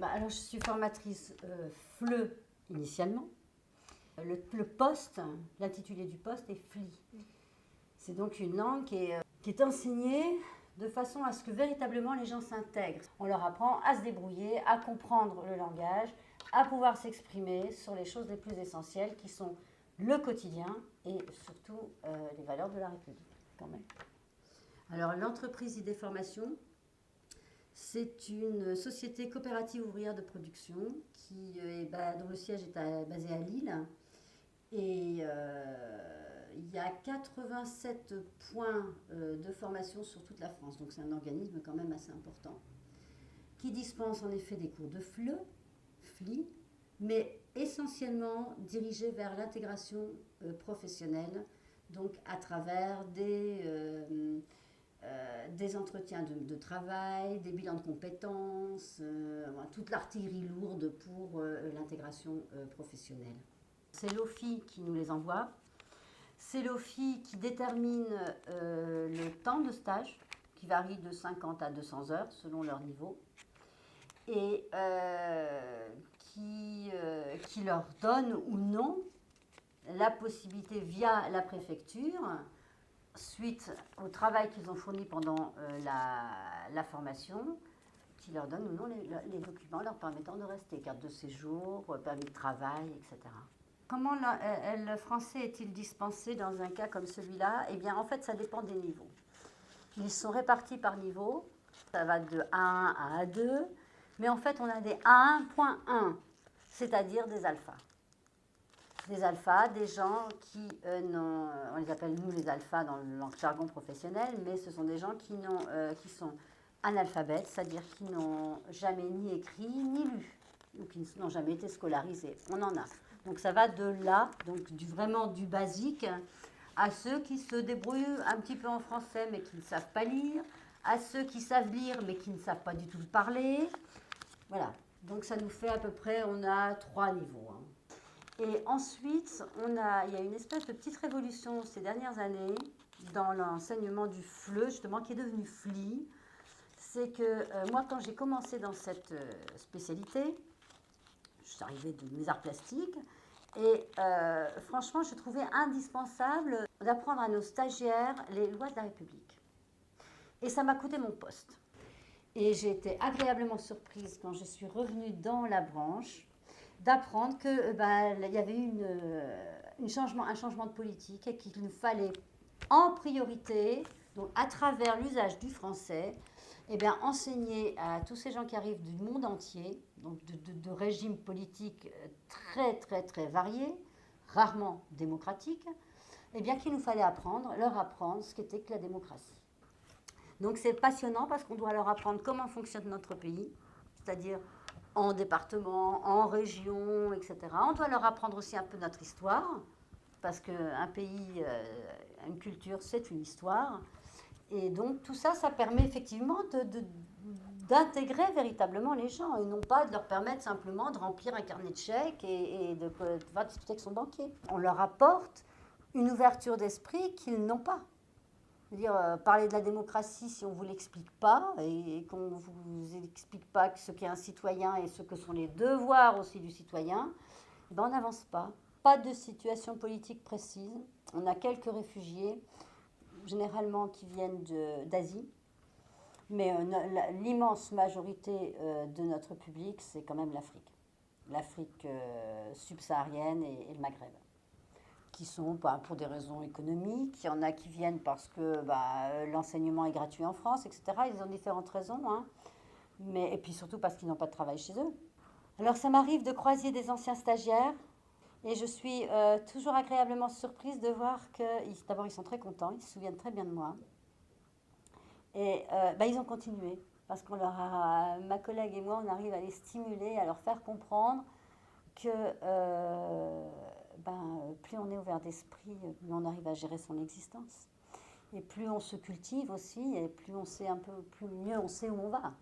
Alors, je suis formatrice FLE initialement. Le poste, l'intitulé du poste est FLI. C'est donc une langue qui est enseignée de façon à ce que véritablement les gens s'intègrent. On leur apprend à se débrouiller, à comprendre le langage, à pouvoir s'exprimer sur les choses les plus essentielles qui sont le quotidien et surtout les valeurs de la République quand même. Alors l'entreprise Idée Formation, c'est une société coopérative ouvrière de production dont le siège est basé à Lille. Et il y a 87 points de formation sur toute la France. Donc c'est un organisme quand même assez important qui dispense en effet des cours de FLI, mais essentiellement dirigés vers l'intégration professionnelle, donc à travers des entretiens de travail, des bilans de compétences, toute l'artillerie lourde pour l'intégration professionnelle. C'est l'OFI qui nous les envoie. C'est l'OFI qui détermine le temps de stage, qui varie de 50 à 200 heures selon leur niveau, et qui leur donne ou non la possibilité via la préfecture, suite au travail qu'ils ont fourni pendant la formation, qui leur donne ou non les documents leur permettant de rester, carte de séjour, permis de travail, etc. Comment le français est-il dispensé dans un cas comme celui-là? Eh bien, en fait, ça dépend des niveaux. Ils sont répartis par niveau. Ça va de A1 à A2. Mais en fait, on a des A1.1, c'est-à-dire des alphas. Des alphas, des gens qui on les appelle nous les alphas dans le jargon professionnel, mais ce sont des gens qui sont analphabètes, c'est-à-dire qui n'ont jamais ni écrit ni lu, ou qui n'ont jamais été scolarisés. On en a. Donc ça va de là, donc vraiment du basique, à ceux qui se débrouillent un petit peu en français mais qui ne savent pas lire, à ceux qui savent lire mais qui ne savent pas du tout le parler. Voilà, donc ça nous fait à peu près, on a 3 niveaux. Et ensuite, il y a une espèce de petite révolution ces dernières années dans l'enseignement du FLE, justement, qui est devenu FLI. C'est que moi, quand j'ai commencé dans cette spécialité, je suis arrivée de mes arts plastiques, et franchement, je trouvais indispensable d'apprendre à nos stagiaires les lois de la République. Et ça m'a coûté mon poste. Et j'ai été agréablement surprise quand je suis revenue dans la branche d'apprendre qu'il y avait eu un changement de politique et qu'il nous fallait en priorité, donc à travers l'usage du français, enseigner à tous ces gens qui arrivent du monde entier, donc de régimes politiques très très très variés, rarement démocratiques, qu'il nous fallait leur apprendre ce qu'était que la démocratie. Donc c'est passionnant parce qu'on doit leur apprendre comment fonctionne notre pays, c'est-à-dire en département, en région, etc. On doit leur apprendre aussi un peu notre histoire, parce qu'un pays, une culture, c'est une histoire. Et donc tout ça, ça permet effectivement d'intégrer véritablement les gens, et non pas de leur permettre simplement de remplir un carnet de chèques et de pouvoir discuter avec son banquier. On leur apporte une ouverture d'esprit qu'ils n'ont pas. C'est-à-dire, parler de la démocratie, si on ne vous l'explique pas, et qu'on ne vous explique pas ce qu'est un citoyen et ce que sont les devoirs aussi du citoyen, on n'avance pas. Pas de situation politique précise. On a quelques réfugiés, généralement qui viennent d'Asie, mais l'immense majorité de notre public, c'est quand même l'Afrique. L'Afrique subsaharienne et le Maghreb, qui sont pour des raisons économiques. Il y en a qui viennent parce que l'enseignement est gratuit en France, etc. Ils ont différentes raisons, et puis surtout parce qu'ils n'ont pas de travail chez eux. Alors ça m'arrive de croiser des anciens stagiaires, et je suis toujours agréablement surprise de voir que, d'abord ils sont très contents, ils se souviennent très bien de moi, et ils ont continué, parce ma collègue et moi, on arrive à les stimuler, à leur faire comprendre que plus on est ouvert d'esprit, plus on arrive à gérer son existence. Et plus on se cultive aussi, et plus on sait plus mieux on sait où on va.